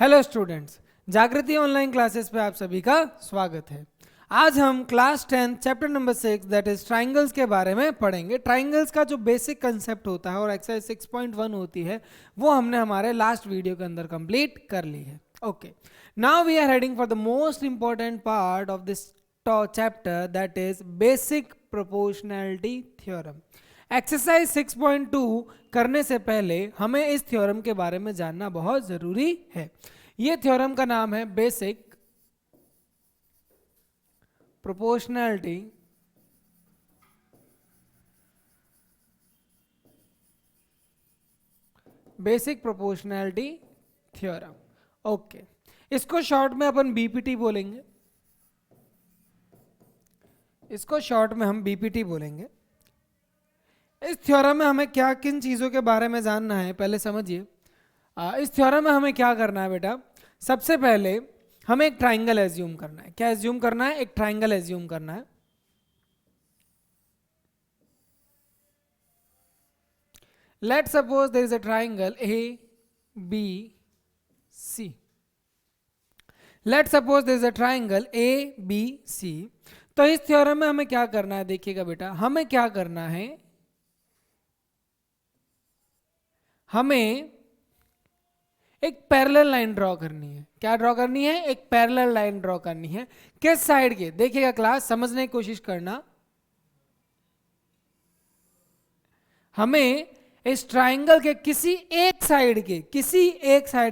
Hello students, जागृति online classes पे आप सभी का स्वागत है। आज हम class 10 chapter number 6 that is triangles के बारे में पढ़ेंगे। ट्राइंगल्स का जो बेसिक कंसेप्ट होता है और एक्सरसाइज 6.1 होती है वो हमने हमारे लास्ट वीडियो के अंदर कंप्लीट कर ली है। Okay, now we are heading for the most important part of this chapter that is basic proportionality theorem. Exercise 6.2 करने से पहले हमें इस थ्योरम के बारे में जानना बहुत जरूरी है। यह थ्योरम का नाम है बेसिक प्रोपोर्शनैलिटी थ्योरम। ओके, इसको शॉर्ट में अपन बीपीटी बोलेंगे। हम बीपीटी बोलेंगे। इस थ्योरम में हमें क्या किन चीज़ों के बारे में जानना है पहले समझिए। इस थ्योरम में हमें क्या करना है बेटा, सबसे पहले हमें एक ट्राइंगल एज्यूम करना है। क्या एज्यूम करना है? एक ट्राइंगल एज्यूम करना है। Let suppose there is a triangle A B C. Let suppose there is a triangle A B C. तो इस थ्योरम में हमें क्या करना है, देखिएगा बेटा, हमें क्या करना है, हमें एक पैरेलल लाइन ड्रॉ करनी है। क्या ड्रॉ करनी है? एक पैरेलल लाइन ड्रॉ करनी है। किस साइड के? देखिएगा क्लास, समझने की कोशिश करना। हमें इस ट्राइंगल के किसी एक साइड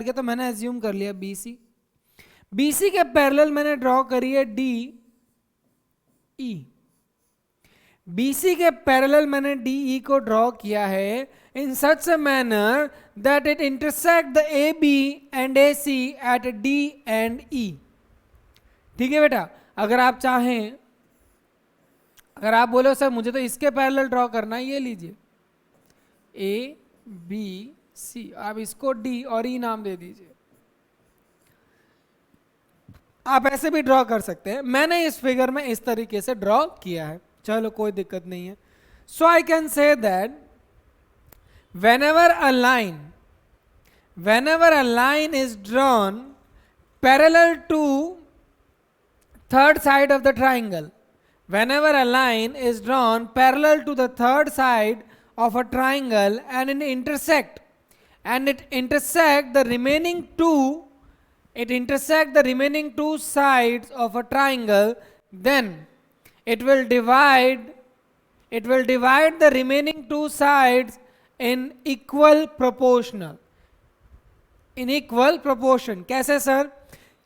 के, तो मैंने एज्यूम कर लिया बीसी। बीसी के पैरेलल मैंने ड्रॉ करी है डी ई। बीसी के पैरेलल मैंने डी ई को ड्रॉ किया है in such a manner that it intersect the AB and AC at D and E। ठीक है बेटा, अगर आप चाहें, अगर आप बोलो सर मुझे तो इसके पैरेलल ड्रॉ करना है, ये लीजिए ए बी सी, आप इसको डी और ई नाम दे दीजिए। आप ऐसे भी ड्रॉ कर सकते हैं। मैंने इस फिगर में इस तरीके से ड्रॉ किया है, चलो कोई दिक्कत नहीं है। So I can say that whenever a line is drawn parallel to third side of the triangle, whenever a line is drawn parallel to the third side of a triangle and it intersect the remaining two sides of a triangle, then it will divide the remaining two sides in equal proportion। कैसे sir?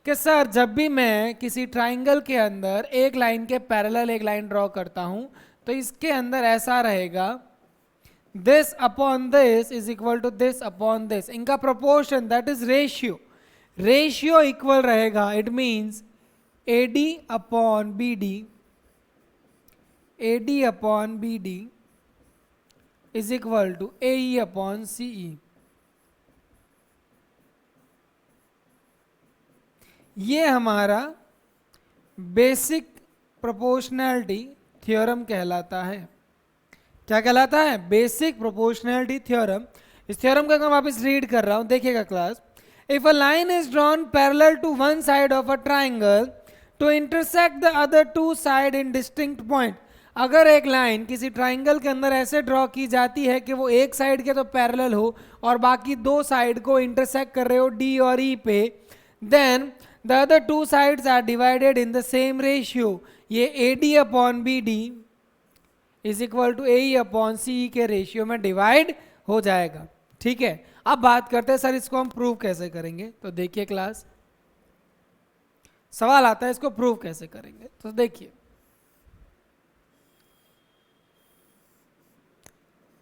कि sir जब भी मैं किसी triangle के अंदर एक line के पैरेलल एक लाइन ड्रॉ करता हूं तो इसके अंदर ऐसा रहेगा, this upon this is equal to this upon this. इनका proportion that is ratio equal रहेगा। It means AD upon BD is equal to AE upon CE। ये हमारा बेसिक प्रोपोर्शनैलिटी थ्योरम कहलाता है। क्या कहलाता है? Basic proportionality theorem. इस थ्योरम का मैं वापस रीड कर रहा हूं, देखिएगा class. If a line is drawn parallel to one side of a triangle to intersect the other two side in distinct point. अगर एक लाइन किसी ट्राइंगल के अंदर ऐसे ड्रॉ की जाती है कि वो एक साइड के तो पैरेलल हो और बाकी दो साइड को इंटरसेक्ट कर रहे हो डी और ई पे, then the other two sides are divided in the same ratio. ये AD upon BD is equal to AE upon CE के रेशियो में डिवाइड हो जाएगा। ठीक है, अब बात करते हैं सर इसको हम प्रूव कैसे करेंगे। तो देखिए क्लास, सवाल आता है इसको प्रूव कैसे करेंगे। तो देखिए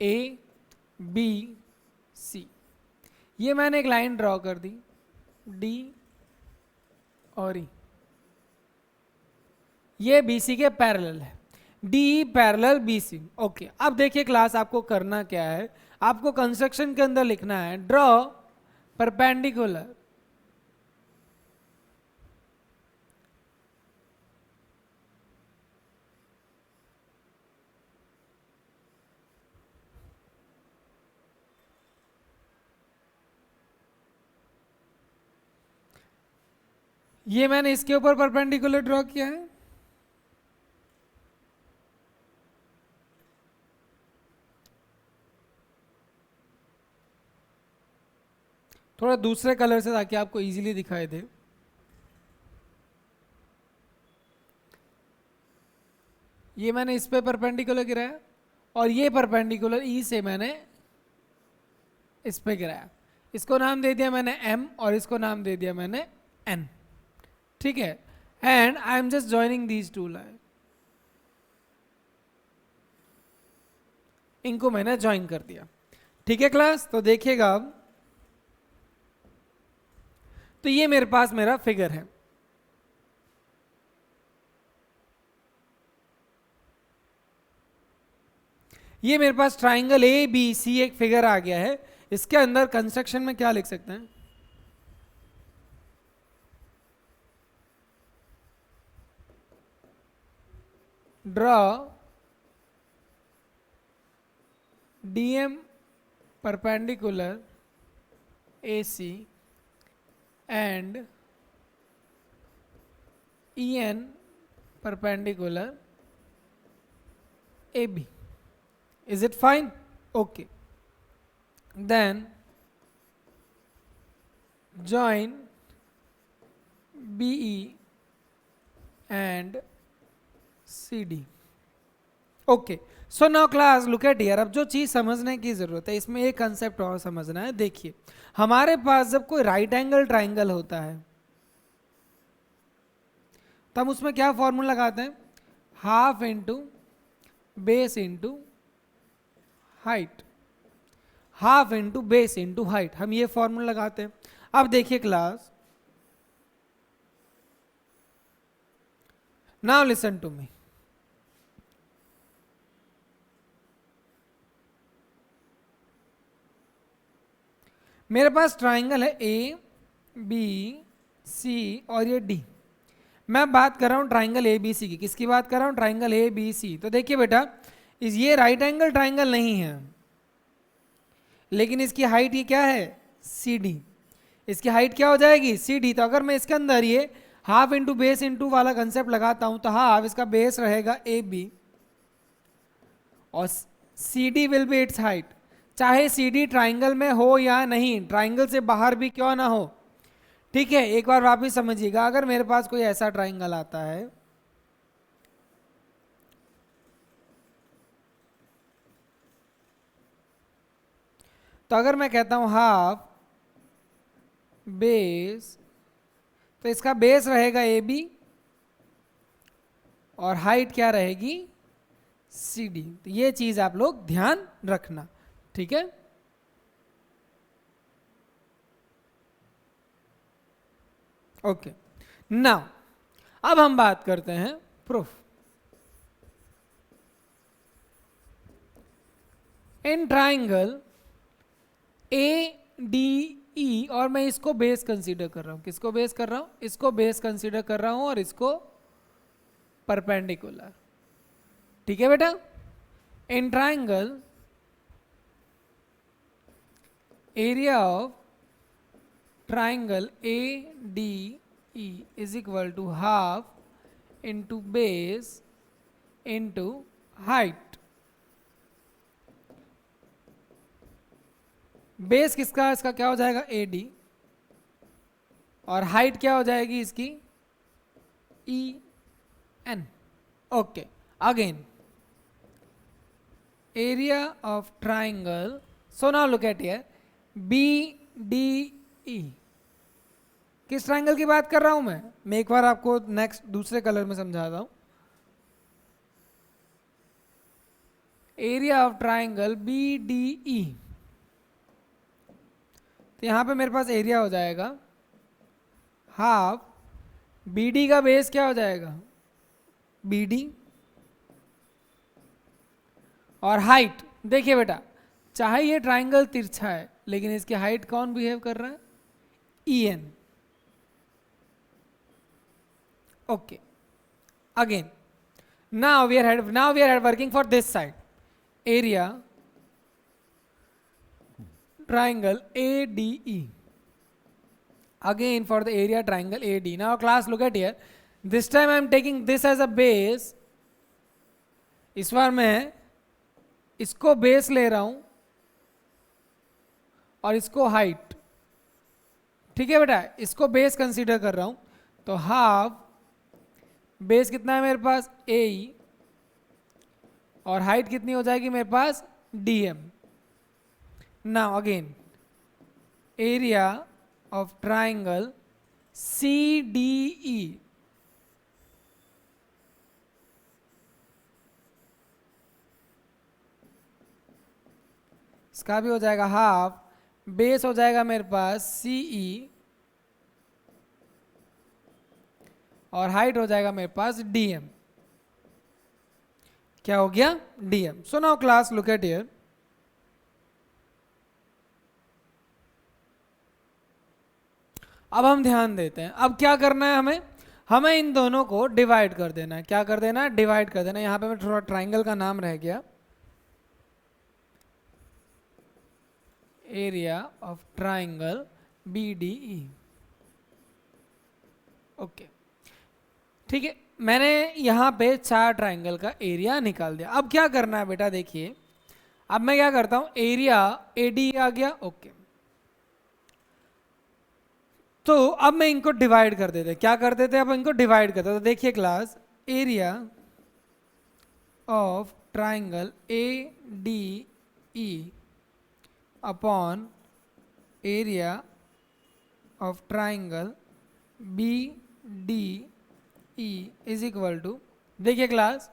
ABC, ये मैंने एक लाइन ड्रॉ कर दी D और E, ये BC के पैरेलल है, DE पैरेलल BC। ओके, अब देखिए क्लास, आपको करना क्या है, आपको कंस्ट्रक्शन के अंदर लिखना है ड्रॉ परपेंडिकुलर ये मैंने इसके ऊपर परपेंडिकुलर ड्रॉ किया है, थोड़ा दूसरे कलर से ताकि आपको इजीली दिखाई दे। ये मैंने इस पे परपेंडिकुलर गिराया और ये परपेंडिकुलर ई से मैंने इस पे गिराया। इसको नाम दे दिया मैंने एम और इसको नाम दे दिया मैंने एन। ठीक है, and I am just joining these two line, इनको मैंने ज्वाइन कर दिया। ठीक है क्लास, तो देखिएगा अब, तो ये मेरे पास मेरा फिगर है। ये मेरे पास ट्राइंगल ए बी सी एक फिगर आ गया है। इसके अंदर कंस्ट्रक्शन में क्या लिख सकते हैं? Draw DM perpendicular AC and EN perpendicular AB. Is it fine? Okay. Then join BE and CD. Okay, so now class look at here. अब जो चीज समझने की जरूरत है, इसमें एक कंसेप्ट और समझना है। देखिए, हमारे पास जब कोई राइट एंगल ट्राइंगल होता है तो हम उसमें क्या फॉर्मूला लगाते हैं? Half into base into height, half into base into height, हम ये फॉर्मूला लगाते हैं। अब देखिए class, now listen to me. मेरे पास ट्राइंगल है ए बी सी और ये डी। मैं बात कर रहा हूं ट्राइंगल ए बी सी की। किसकी बात कर रहा हूं? Triangle A B C. तो देखिए बेटा, ये राइट एंगल ट्राइंगल नहीं है, लेकिन इसकी हाइट ये क्या है? C D. इसकी हाइट क्या हो जाएगी? C D. तो अगर मैं इसके अंदर ये हाफ इंटू बेस इंटू वाला कंसेप्ट लगाता हूं तो हाफ इसका बेस रहेगा ए बी और C D will be its height. चाहे सी डी ट्राइंगल में हो या नहीं, ट्राइंगल से बाहर भी क्यों ना हो। ठीक है, एक बार वापिस समझिएगा। अगर मेरे पास कोई ऐसा ट्राइंगल आता है, तो अगर मैं कहता हूं हाफ बेस, तो इसका बेस रहेगा ए बी और हाइट क्या रहेगी? C D. तो ये चीज आप लोग ध्यान रखना। ठीक है, ओके। नाउ अब हम बात करते हैं proof. In triangle A D E, और मैं इसको बेस कंसीडर कर रहा हूं। किसको बेस कर रहा हूं? इसको बेस कंसीडर कर रहा हूं और इसको परपेंडिकुलर। ठीक है बेटा, in triangle area of triangle ADE is equal to half into base into height। Base किसका? इसका क्या हो जाएगा? AD, और हाइट क्या हो जाएगी इसकी? EN। Okay, again area of triangle. So now look at here, BDE। किस ट्राइंगल की बात कर रहा हूं मैं एक बार आपको नेक्स्ट दूसरे कलर में समझाता हूं। एरिया ऑफ ट्राइंगल BDE, तो यहां पे मेरे पास एरिया हो जाएगा हाफ, BD का बेस क्या हो जाएगा? BD, और हाइट। देखिए बेटा, चाहे ये ट्राइंगल तिरछा है, लेकिन इसकी हाइट कौन बिहेव कर रहा है? EN। Okay, again now we are working for this side. Area triangle ADE, again for the area triangle AD. Now class, look at here. This time I am taking this as a base. इस बार मैं इसको base ले रहा हूं और इसको height. ठीक है बेटा, इसको बेस कंसीडर कर रहा हूं. तो हाफ बेस कितना है मेरे पास AE और हाइट कितनी हो जाएगी मेरे पास DM. Now again area of triangle CDE. इसका भी हो जाएगा हाफ, बेस हो जाएगा मेरे पास CE और हाइट हो जाएगा मेरे पास DM. क्या हो गया DM. So now class, look at here. अब हम ध्यान देते हैं. अब क्या करना है हमें इन दोनों को डिवाइड कर देना है. क्या कर देना है? डिवाइड कर देना है. यहां पे मैं थोड़ा ट्राइंगल का नाम रह गया. Area of triangle BDE. Okay, ठीक है. मैंने यहां पे 4 ट्राइंगल का एरिया निकाल दिया. अब क्या करना है बेटा, देखिए. अब मैं क्या करता हूं, एरिया AD आ गया. ओके, तो अब मैं इनको डिवाइड कर देते. क्या कर देते? अब इनको डिवाइड करते. तो देखिए class, area of triangle ADE upon area of triangle BDE is equal to, देखिए क्लास,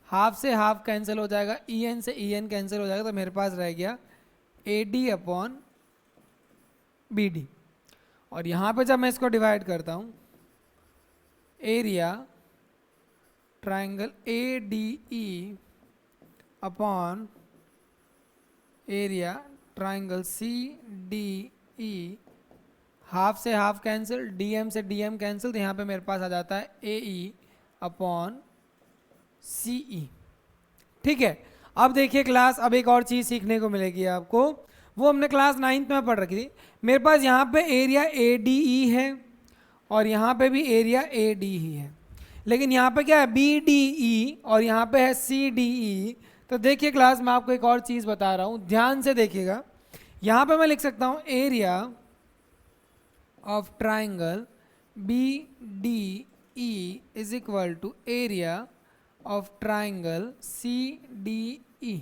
हाफ से हाफ कैंसिल हो जाएगा, EN से EN कैंसिल हो जाएगा. तो मेरे पास रह गया AD अपॉन BD. और यहाँ पे जब मैं इसको डिवाइड करता हूँ, area triangle ADE upon area triangle CDE, half से हाफ कैंसिल, DM से DM कैंसिल. तो यहाँ पे मेरे पास आ जाता है AE अपॉन CE. ठीक है. अब देखिए क्लास, अब एक और चीज़ सीखने को मिलेगी आपको. वो हमने क्लास 9th में पढ़ रखी थी. मेरे पास यहाँ पे एरिया ADE है और यहाँ पे भी एरिया ADE है, लेकिन यहाँ पे क्या है BDE और यहाँ पे है CDE. तो देखिए क्लास, मैं आपको एक और चीज़ बता रहा हूँ, ध्यान से देखिएगा. यहाँ पे मैं लिख सकता हूँ area of triangle BDE is equal to area of triangle CDE.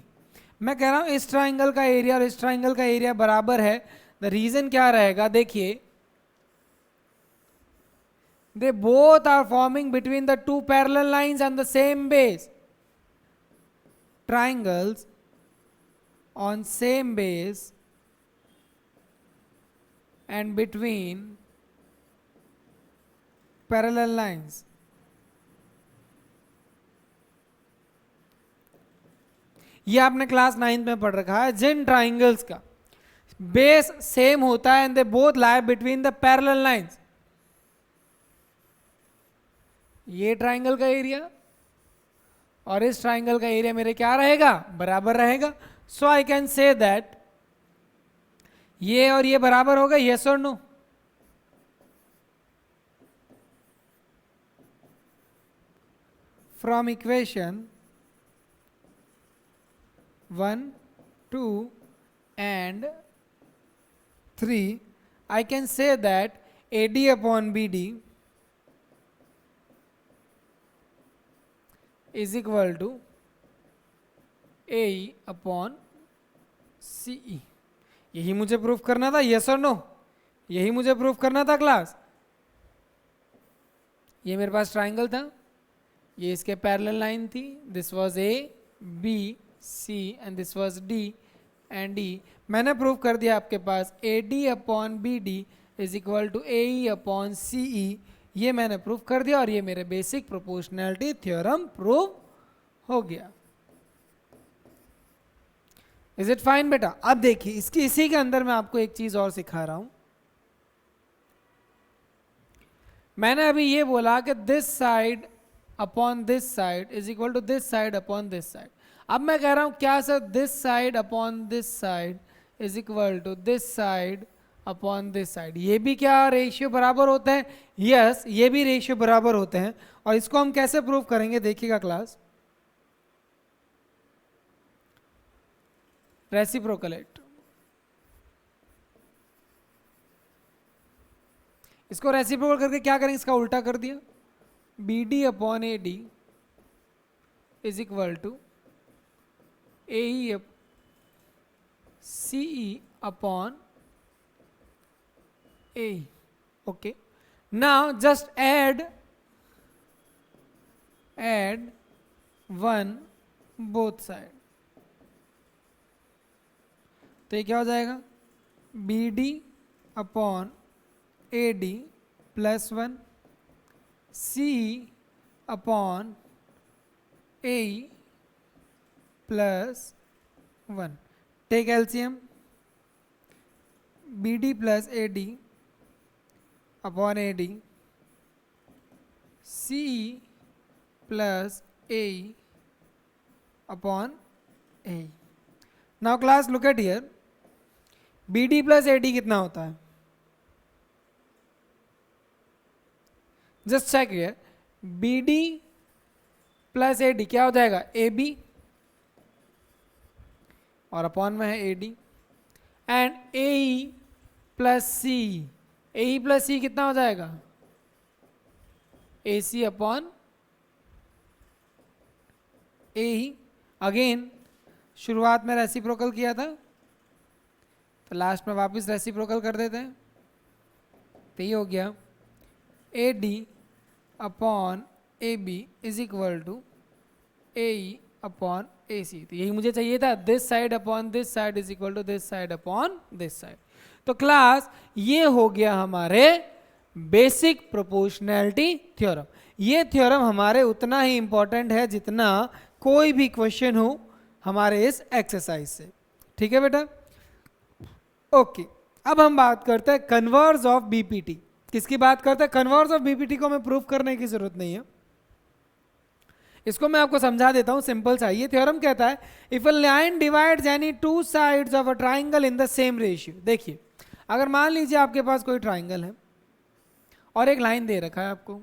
मैं कह रहा हूँ इस ट्राइंगल का एरिया और इस ट्राइंगल का एरिया बराबर है. द रीजन क्या रहेगा, देखिए, they both are forming between the 2 parallel lines on the same base. Triangles on same base and between parallel lines. ये आपने क्लास 9th में पढ़ रखा है. जिन ट्राइंगल्स का बेस सेम होता है and they both lie between the parallel lines, ये ट्राइंगल का एरिया और इस ट्राइंगल का एरिया मेरे क्या रहेगा, बराबर रहेगा. सो आई कैन से दैट ये और ये बराबर होगा. यस और no? From equation 1, 2 and 3 I can say that AD upon BD is equal to AE upon CE. यही मुझे प्रूफ करना था. यस और नो? यही मुझे प्रूफ करना था क्लास. ये मेरे पास ट्राइंगल था, ये इसके पैरेलल लाइन थी. This was ABC and this was D and E. मैंने प्रूफ कर दिया आपके पास AD upon BD is equal to AE upon CE. ये मैंने प्रूफ कर दिया और ये मेरे बेसिक प्रोपोर्शनैलिटी थ्योरम प्रूफ हो गया. इज इट फाइन बेटा? अब देखिए, इसी के अंदर मैं आपको एक चीज और सिखा रहा हूं. मैंने अभी ये बोला कि this side upon this side is equal to this side upon this side. अब मैं कह रहा हूं क्या sir, this side upon this side is equal to this side upon this side. ये भी क्या रेशियो बराबर होते हैं? यस, ये भी रेशियो बराबर होते हैं। और इसको हम कैसे प्रूव करेंगे देखिएगा क्लास। रेसिप्रोकलेट, इसको रेसिप्रोकल करके क्या करेंगे, इसका उल्टा कर दिया, B D upon A D is equal to A C E upon A. Okay, now just add one both side, तो ये क्या हो जाएगा, B D upon A D plus one C upon A plus one. Take LCM, B D plus A D upon A D C plus A upon A. Now class look at here, B D plus A D कितना होता है, just check here, B D plus A D क्या हो जाएगा, A B, और upon में है A D, and A E plus C, A E plus C कितना हो जाएगा, ए सी अपॉन ए ई। अगेन शुरुआत में रेसिप्रोकल किया था, तो लास्ट में वापस रेसिप्रोकल कर देते हैं, तो ये हो गया A D upon A B is equal to A E upon A C. तो यही मुझे चाहिए था, this side upon this side is equal to this side upon this side. तो क्लास ये हो गया हमारे बेसिक प्रोपोर्शनैलिटी थ्योरम। ये थ्योरम हमारे उतना ही इंपॉर्टेंट है जितना कोई भी क्वेश्चन हो हमारे इस एक्सरसाइज से। ठीक है बेटा, ओके। अब हम बात करते हैं कन्वर्स ऑफ बीपीटी। किसकी बात करते हैं, कन्वर्स ऑफ बीपीटी को हमें प्रूव करने की जरूरत नहीं है, इसको मैं आपको समझा देता हूं, सिंपल सा। ये थ्योरम कहता है if a line divides any two sides of a triangle in the same ratio. देखिए, अगर मान लीजिए आपके पास कोई ट्राइंगल है और एक लाइन दे रखा है आपको,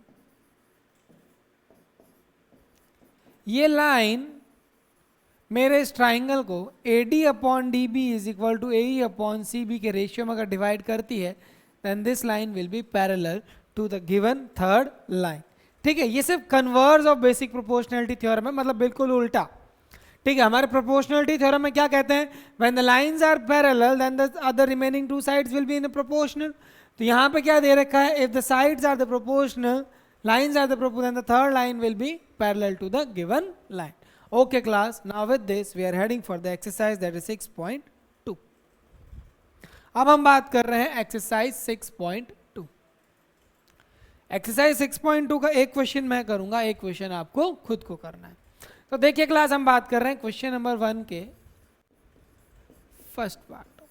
ये लाइन मेरे इस ट्राइंगल को A D upon D B is equal to A E upon C B के रेशियो में अगर डिवाइड करती है, then this line will be parallel to the given third line. ठीक है, ये सिर्फ converse of basic proportionality theorem है, मतलब बिल्कुल उल्टा। ठीक है, हमारे प्रोपोर्शनैलिटी थ्योरम में क्या कहते हैं, when the lines are parallel then the other remaining two sides will be in proportional. तो यहाँ पे क्या दे रखा है, if the sides are the proportional, lines are the proportional, then the third line will be parallel to the given line. Okay class, now with this we are heading for the exercise that is 6.2. अब हम बात कर रहे हैं exercise 6.2। Exercise 6.2 का एक question मैं करूंगा, एक क्वेश्चन आपको खुद को करना है। तो देखिए क्लास, हम बात कर रहे हैं क्वेश्चन नंबर 1 के फर्स्ट पार्ट।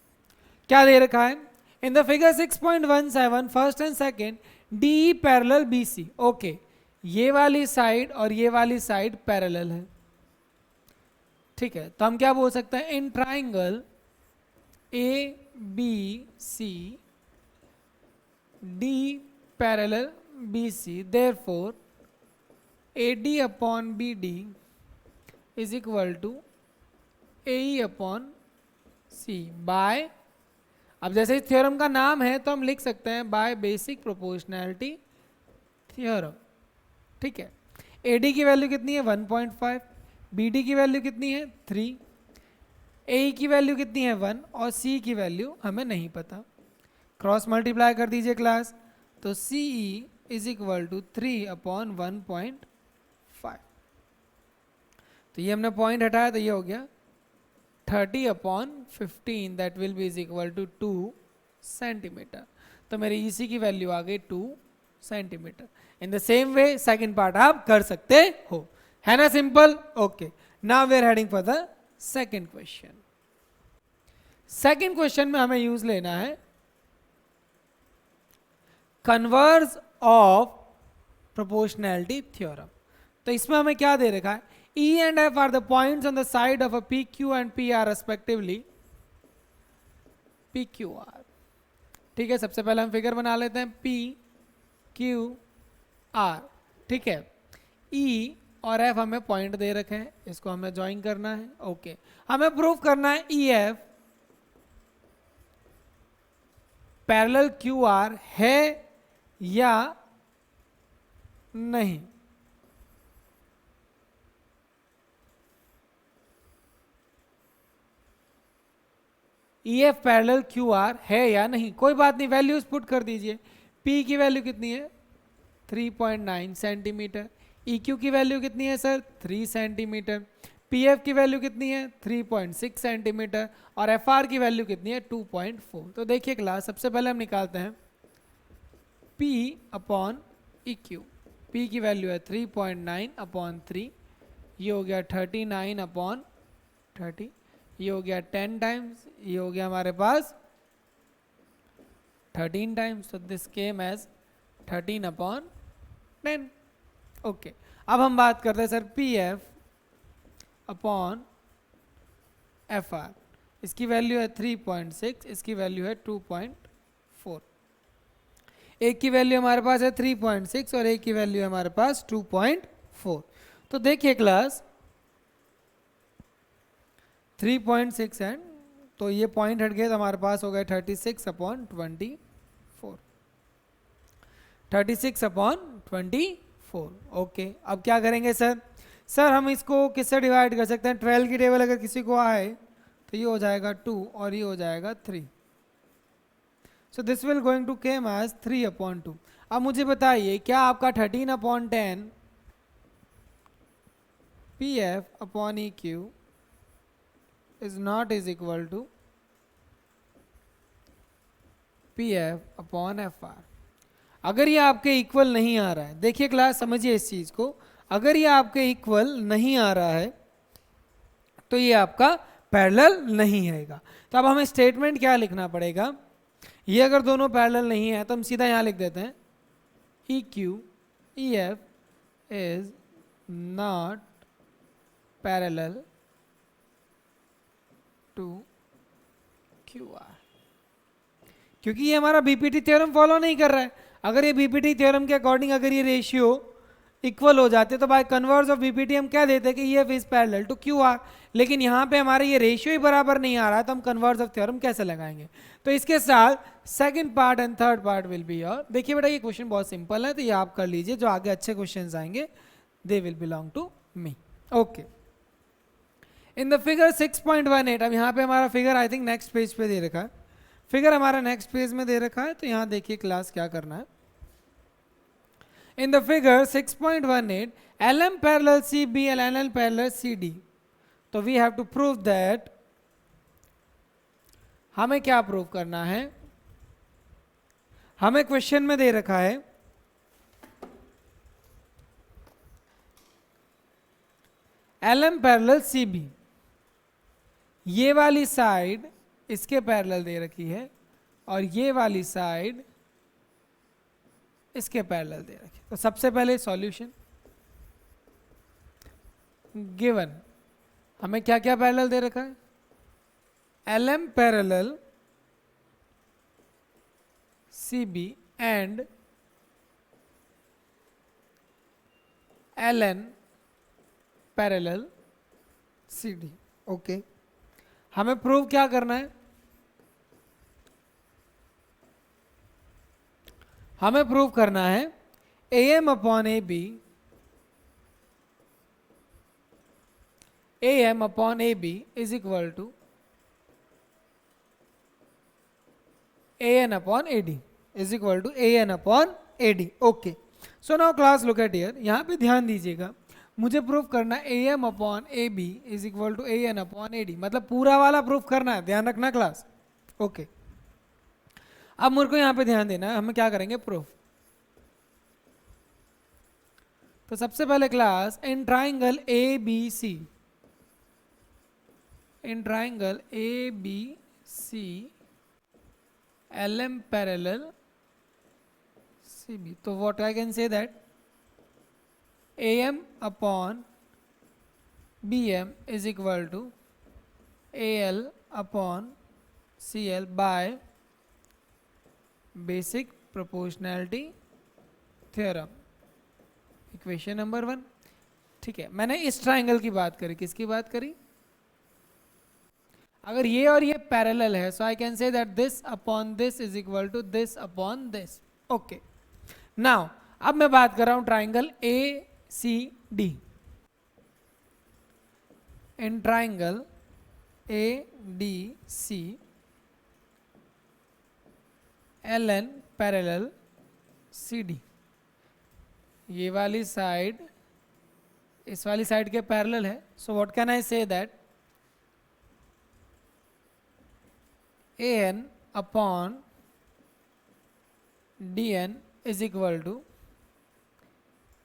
क्या दे रखा है, in the figure 6.17 first and second D parallel B C. Okay, ये वाली साइड और ये वाली साइड पैरेलल है। ठीक है, तो हम क्या बोल सकते हैं, in triangle A B C D parallel B C, therefore A D upon B D is equal to A E upon C by, अब जैसे इस थ्योरम का नाम है तो हम लिख सकते हैं बाय बेसिक प्रोपोर्शनैलिटी थ्योरम। ठीक है, ए डी की वैल्यू कितनी है 1.5, बी डी की वैल्यू कितनी है 3, ए की वैल्यू कितनी है 1 और सी की वैल्यू हमें नहीं पता। क्रॉस मल्टीप्लाई कर दीजिए क्लास, तो C E is equal to 3 upon 1.5। तो ये हमने पॉइंट हटाया तो ये हो गया 30 upon 15, that will be is equal to 2 centimetre. तो मेरी ई सी की वैल्यू आ गई 2 centimetre. In the same way second part आप कर सकते हो, है ना, simple. Okay, now we are heading for the second question. Second question में हमें यूज लेना है कन्वर्स ऑफ प्रोपोर्शनैलिटी थ्योरम। तो इसमें हमें क्या दे रखा है, E and F are the points on the side of a PQ and PR respectively, PQR, ठीक है, सबसे पहले हम फिगर बना लेते हैं पी क्यू आर। ठीक है, ई और एफ हमें पॉइंट दे रखे हैं, इसको हमें ज्वाइन करना है। ओके, हमें प्रूव करना है ई एफ पैरेलल क्यू आर है या नहीं। ई एफ पैरेलल क्यू आर है या नहीं, कोई बात नहीं, वैल्यूज पुट कर दीजिए। पी की वैल्यू कितनी है 3.9 सेंटीमीटर, ई क्यू की वैल्यू कितनी है सर 3 सेंटीमीटर, पी एफ की वैल्यू कितनी है 3.6 सेंटीमीटर और एफ आर की वैल्यू कितनी है 2.4। तो देखिए क्लास, सबसे पहले हम निकालते हैं P upon E Q. P की वैल्यू है 3.9 अपॉन 3, ये हो गया 39 अपॉन 30, ये हो गया 10 टाइम्स, ये हो गया हमारे पास 13 टाइम्स, तो this came as 13 upon 10। Okay, अब हम बात करते हैं sir P F upon F R. इसकी वैल्यू है 3.6, इसकी वैल्यू है 2.4। एक की वैल्यू हमारे पास है 3.6 और एक की वैल्यू है हमारे पास 2.4। तो देखिए क्लास 3.6 एंड तो ये पॉइंट हट गए तो हमारे पास हो गए 36 अपॉन 24, 36 अपॉन 24। ओके, अब क्या करेंगे सर? सर हम इसको किससे डिवाइड कर सकते हैं? 12 की टेबल अगर किसी को आए तो ये हो जाएगा 2 और ये हो जाएगा 3। So this will going to came as 3 upon 2। अब मुझे बताइए क्या आपका 13 upon 10 P F upon E Q is not is equal to P F upon F R? अगर ये आपके इक्वल नहीं आ रहा है, देखिए क्लास समझिए इस चीज को, अगर ये आपके इक्वल नहीं आ रहा है तो ये आपका पैरेलल नहीं आएगा। तो अब हमें स्टेटमेंट क्या लिखना पड़ेगा? ये अगर दोनों पैरेलल नहीं है तो हम सीधा यहां लिख देते हैं E Q E F is not parallel to Q R, क्योंकि ये हमारा बीपीटी थ्योरम फॉलो नहीं कर रहा है। अगर ये बीपीटी थ्योरम के अकॉर्डिंग अगर ये रेशियो इक्वल हो जाते तो बाय कन्वर्स ऑफ बीपीटी हम क्या देते कि ये is parallel to Q R, लेकिन यहाँ पे हमारे ये रेशियो ही बराबर नहीं आ रहा है तो हम कन्वर्स ऑफ थ्योरम कैसे लगाएंगे? तो इसके साथ second part and third part will be your. देखिए बेटा ये क्वेश्चन बहुत सिंपल है तो ये आप कर लीजिए, जो आगे अच्छे क्वेश्चंस आएंगे they will belong to me. Okay, in the figure 6.18, अब यहाँ पे हमारा figure I think next page पे दे रखा है, फिगर हमारा नेक्स्ट पेज में दे रखा है, तो यहाँ देखिए क्लास क्या करना है। In the figure 6.18, LM parallel CB and LL parallel CD. तो we have to prove that, हमें क्या प्रूव करना है? हमें क्वेश्चन में दे रखा है LM parallel CB, ये वाली साइड इसके पैरेलल दे रखी है और ये वाली साइड इसके पैरेलल दे रखी। तो सबसे पहले सॉल्यूशन गिवन, हमें क्या क्या पैरेलल दे रखा है? LM parallel CB and LN parallel CD। Okay, हमें प्रूव क्या करना है? हमें प्रूव करना है AM upon AB, AM upon AB is equal to AN upon AD is equal to AN upon AD। Okay, so now class look at here, यहाँ पे ध्यान दीजिएगा, मुझे प्रूव करना है AM upon AB is equal to AN upon AD, मतलब पूरा वाला प्रूफ करना है, ध्यान रखना क्लास। ओके, अब मुझको यहां पे ध्यान देना है, हमें क्या करेंगे प्रूफ। तो सबसे पहले class in triangle ABC, in triangle ABC LM parallel CB, तो what I can say that AM upon BM is equal to AL upon CL by basic proportionality theorem, equation number 1। ठीक है, मैंने इस triangle की बात करी, किसकी बात करी? अगर ये और ये पैरेलल है, so I can say that this upon this is equal to this upon this. Okay, now अब मैं बात कर रहा हूं triangle A C D. In triangle A D C L N parallel C D, ये वाली side इस वाली साइड के पैरेलल है। So what can I say that A N upon D N is equal to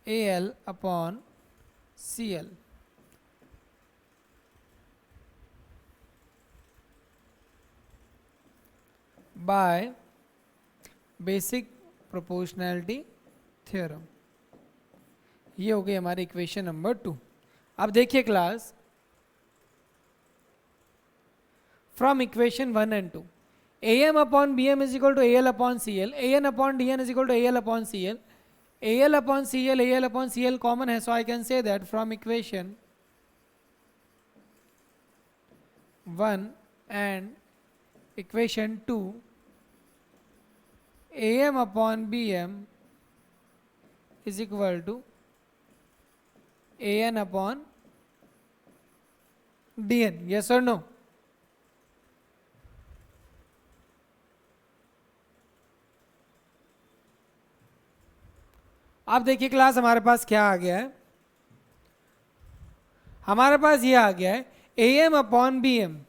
A L upon C L. By basic proportionality theorem. ये हो गई हमारी इक्वेशन नंबर 2। अब देखिए class, from equation 1 and 2, A M upon B M is equal to A L upon C L, A N upon D N is equal to A L upon C L, A L upon C L, A L upon C L common है। So I can say that from equation 1 and equation 2, A M upon B M is equal to A N upon D N. Yes और no? अब देखिए class, हमारे पास क्या आ गया है? हमारे पास ये आ गया है A M upon B M,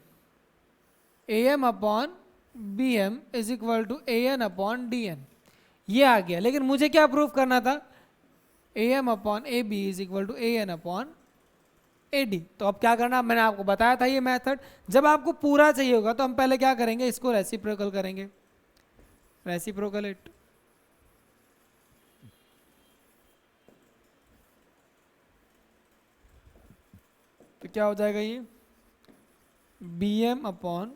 A M upon B M is equal to A N upon D N, ये आ गया। लेकिन मुझे क्या प्रूव करना था? A M upon A B is equal to A N upon A D. तो अब क्या करना, मैंने आपको बताया था ये मेथड। जब आपको पूरा चाहिए होगा तो हम पहले क्या करेंगे, इसको रेसिप्रोकल करेंगे, रेसिप्रोकल इट। तो क्या हो जाएगा ये B M upon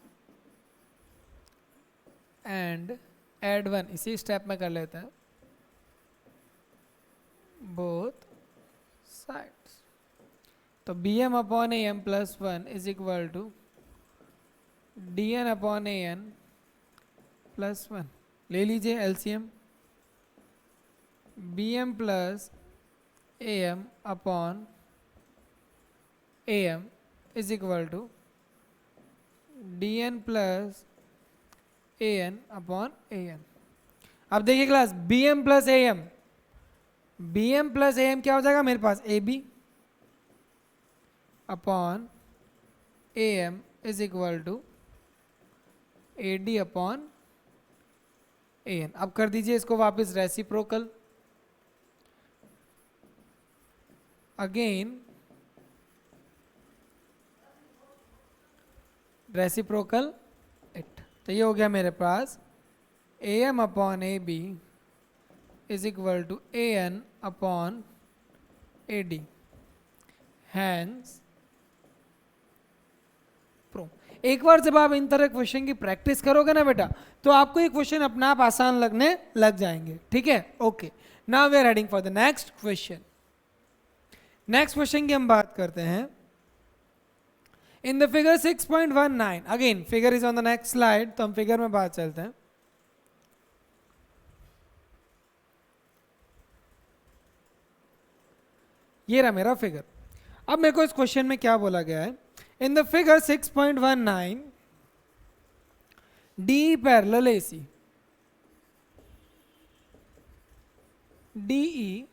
and add 1, इसी स्टेप में कर लेते हैं, बोथ साइड्स। तो B M upon A M plus 1 is equal to D N upon A N plus 1। ले लीजिए LCM, B M plus A M upon A M is equal to D N plus A N upon A N. अब देखिए class, B M plus A M, B M plus A M क्या हो जाएगा मेरे पास? A B upon A M is equal to A D upon A N. अब कर दीजिए इसको वापस रेसिप्रोकल, अगेन रेसिप्रोकल इट। तो ये हो गया मेरे पास A M upon A B is equal to A N upon A D, hence proved. एक बार जब आप इन तरह क्वेश्चन की प्रैक्टिस करोगे ना बेटा, तो आपको ये क्वेश्चन अपने आप आसान लगने लग जाएंगे। ठीक है, okay. Now we are heading for the next question. Next question की हम बात करते हैं। In the figure 6.19, again figure is on the next slide, तो हम फिगर में बात चलते हैं। ये रहा मेरा फिगर। अब मेरे को इस क्वेश्चन में क्या बोला गया है? In the figure 6.19, D parallel AC, DE,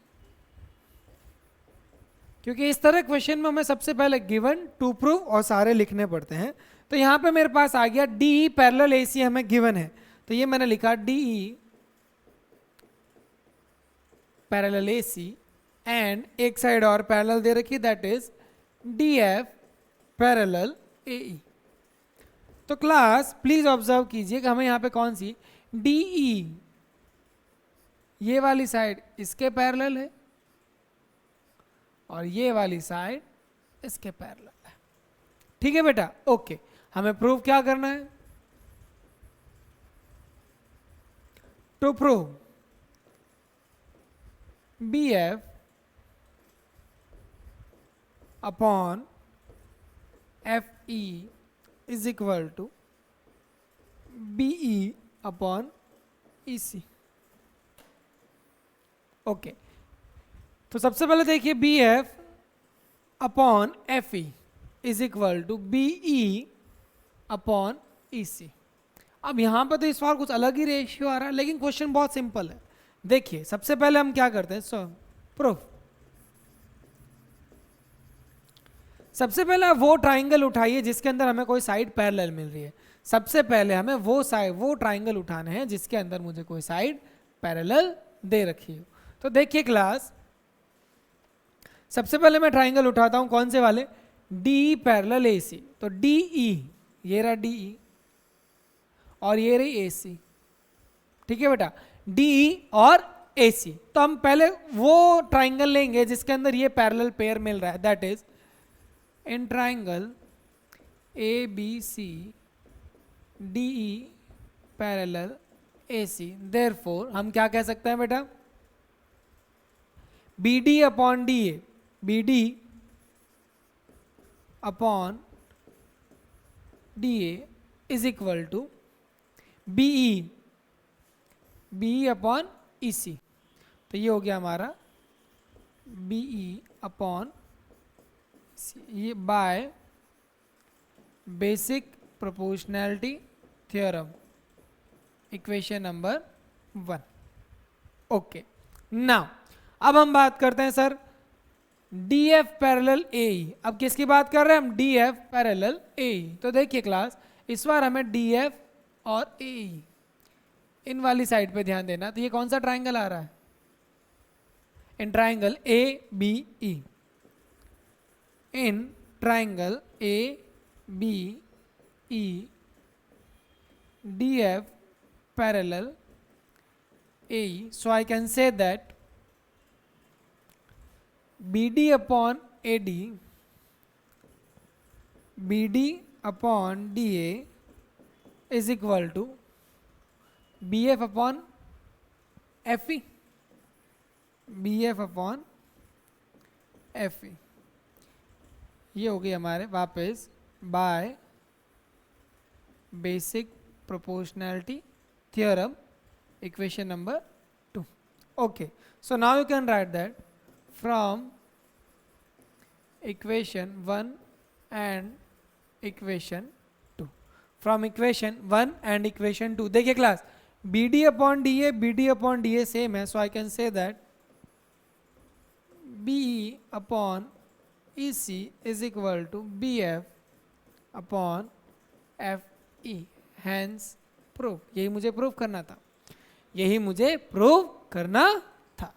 क्योंकि इस तरह क्वेश्चन में हमें सबसे पहले गिवन, टू प्रूव और सारे लिखने पड़ते हैं। तो यहां पे मेरे पास आ गया डीई पैरेलल एसी हमें गिवन है, तो ये मैंने लिखा डीई पैरेलल एसी एंड एक साइड और पैरेलल दे रखी, that is D F parallel A E. तो क्लास प्लीज ऑब्जर्व कीजिए कि हमें यहां पे कौन सी डीई, ये वाली साइड इसके पैरेलल है और ये वाली साइड इसके पैरेलल है। ठीक है बेटा, ओके। हमें प्रूव क्या करना है? To prove BF upon FE is equal to BE upon EC। Okay, तो सबसे पहले देखिए BF upon FE is equal to BE upon EC। अब यहां पर तो इस बार कुछ अलग ही रेशियो आ रहा है, लेकिन क्वेश्चन बहुत सिंपल है। देखिए सबसे पहले हम क्या करते हैं, प्रूफ। सबसे पहले आप वो ट्राइंगल उठाइए जिसके अंदर हमें कोई साइड पैरेलल मिल रही है। सबसे पहले हमें वो ट्राइंगल उठाने हैं जिसके अंदर मुझे कोई साइड पैरेलल दे रखी हो। तो देखिए क्लास, सबसे पहले मैं ट्राइंगल उठाता हूं, कौन से वाले, DE पैरेलल AC। तो DE, ये रहा DE और ये रही AC, ठीक है बेटा, DE और AC। तो हम पहले वो ट्राइंगल लेंगे जिसके अंदर ये पैरेलल पेयर मिल रहा है, that is in triangle ABC DE parallel AC। Therefore हम क्या कह सकते हैं बेटा, BD upon DA, BD upon DA is equal to BE upon EC। तो ये हो गया हमारा BE अपॉन ये by basic proportionality theorem, equation number 1। Okay, now अब हम बात करते हैं सर DF पैरेलल AE। अब किसकी बात कर रहे हैं हम, DF पैरेलल AE। तो देखिए क्लास, इस बार हमें DF और AE इन वाली साइड पे ध्यान देना। तो ये कौन सा ट्राइंगल आ रहा है, in triangle ABE, in triangle ABE DF parallel AE. So I can say that BD upon AD, BD upon DA is equal to BF upon FE, BF upon FE। ये हो गई हमारे वापस by basic proportionality theorem, equation number 2. Okay, so now you can write that from equation 1 and equation 2, from equation 1 and equation 2। देखिए class, BD upon DA same है, so I can say that BE upon EC is equal to BF upon FE, hence proof. यही मुझे proof करना था, यही मुझे proof करना था।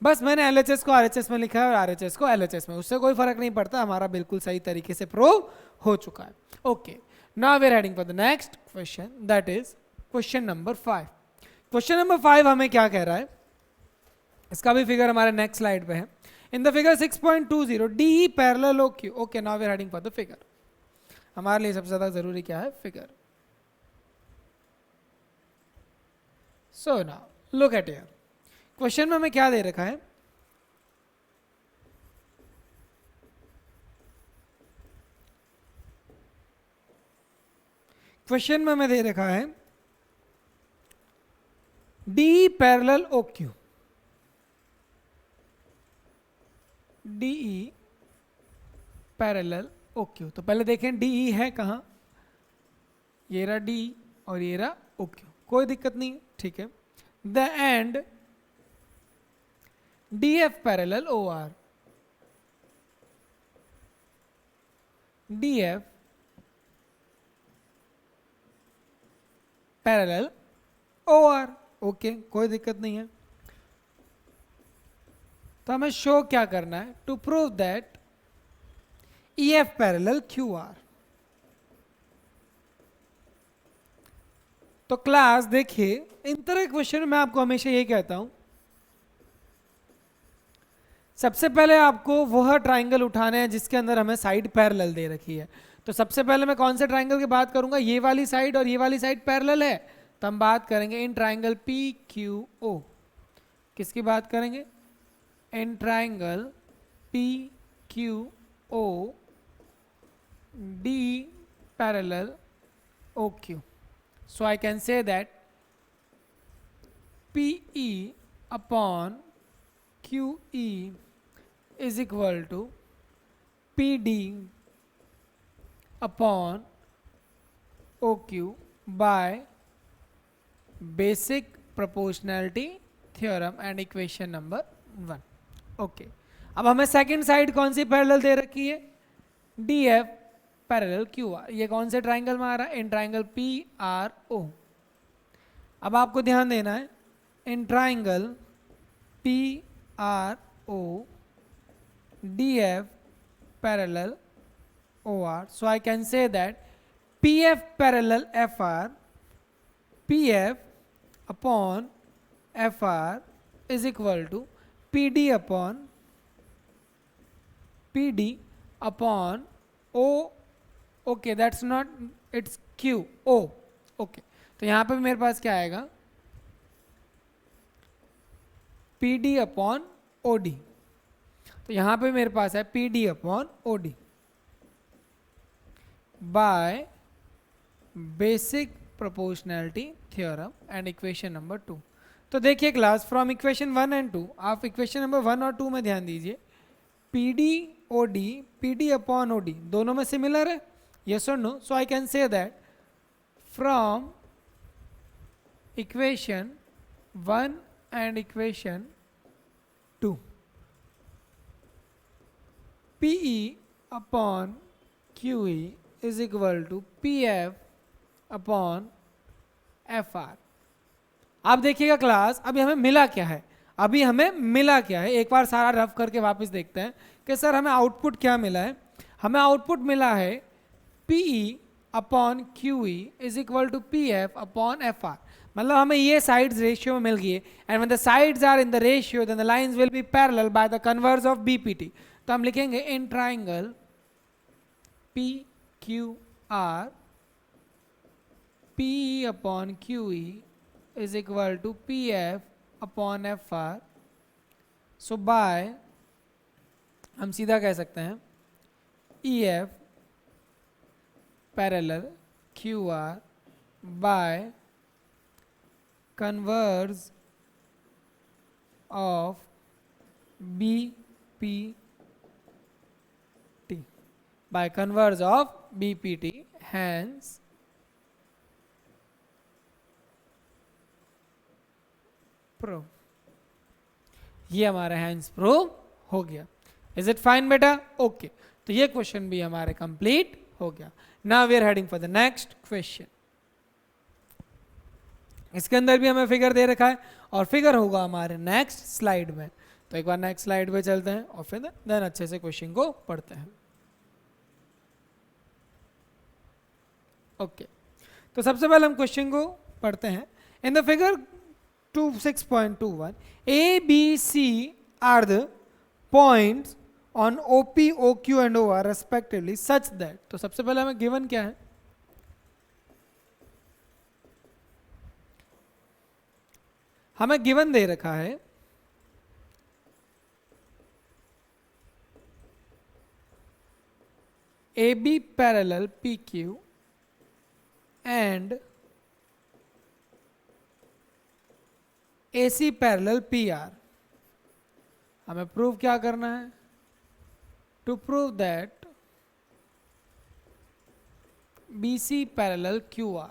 बस मैंने LHS को RHS में लिखा है और RHS को LHS में, उससे कोई फर्क नहीं पड़ता, हमारा बिल्कुल सही तरीके से प्रूफ हो चुका है। Okay, now we are heading for the next question, that is question number 5। Question number 5 हमें क्या कह रहा है, इसका भी फिगर हमारे नेक्स्ट स्लाइड पे है। In the figure 6.20 DE parallel OQ। Okay, now we are heading for the figure. हमारे लिए सबसे ज्यादा जरूरी क्या है, figure. So now look at here, question में हमें क्या दे रखा है, क्वेश्चन में हमें दे रखा है DE parallel OQ, DE parallel OQ। तो पहले देखें DE है कहाँ, ये रहा DE और ये रहा OQ, कोई दिक्कत नहीं, ठीक है। The end DF parallel OR, DF parallel OR, okay, कोई दिक्कत नहीं है। तो हमें शो क्या करना है, to prove that EF parallel QR। तो क्लास देखिए, इन तरह क्वेश्चन में मैं आपको हमेशा ये कहता हूं, सबसे पहले आपको वह ट्राइंगल उठाना है जिसके अंदर हमें साइड पैरेलल दे रखी है। तो सबसे पहले मैं कौन से ट्राइंगल की बात करूंगा, ये वाली साइड और ये वाली साइड पैरेलल है, तो हम बात करेंगे in triangle P Q O. किसकी बात करेंगे? In triangle P Q O D parallel O Q. So I can say that P E upon Q E is equal to PD upon OQ by basic proportionality theorem and equation number 1. Okay, अब हमें second side कौन C parallel दे रखी है? DF parallel QR। ये कौन से triangle में आ रहा है? In triangle PRO। अब आपको ध्यान देना है in triangle PRO DF parallel OR. So I can say that PF parallel FR, PF upon FR is equal to PD upon O. Okay, that's not, it's Q O. Okay, तो यहाँ पे मेरे पास क्या आएगा? PD upon OD। तो यहां पे मेरे पास है P D upon O D by basic proportionality theorem and equation number 2। तो देखिए क्लास, फ्रॉम इक्वेशन 1 एंड 2, आप इक्वेशन नंबर 1 और 2 में ध्यान दीजिए, P D upon O D दोनों में सिमिलर है, यस और no? So I can say that from equation 1 and equation 2, PE upon QE is equal to PF upon FR। आप देखिएगा क्लास, अभी हमें मिला क्या है? एक बार सारा रफ करके वापस देखते हैं कि सर हमें आउटपुट क्या मिला है। हमें आउटपुट मिला है PE upon QE is equal to PF upon FR। मतलब हमें ये साइड्स रेशियो में मिल गई है, and when the sides are in the ratio then the lines will be parallel by the converse of BPT। तो हम लिखेंगे in triangle P Q R P upon Q E is equal to P F upon F R. So by, हम सीधा कह सकते हैं E F parallel Q R by converse of B P by converse of BPT, hence prove. ये हमारा hence prove हो गया। Is it fine बेटा? ओके, तो ये क्वेश्चन भी हमारे कंप्लीट हो गया। Now we are heading for the next question. इसके अंदर भी हमें फिगर दे रखा है और फिगर होगा हमारे नेक्स्ट स्लाइड में। तो एक बार नेक्स्ट स्लाइड पे चलते हैं और फिर देन अच्छे से क्वेश्चन को पढ़ते हैं। ओके, तो सबसे पहले हम क्वेश्चन को पढ़ते हैं। In the figure 26.21 A, B, C are the points on OP, OQ and OR respectively such that। तो सबसे पहले हमें गिवन क्या है? हमें गिवन दे रखा है AB parallel PQ and AC parallel PR। हमें प्रूव क्या करना है? To prove that BC parallel QR,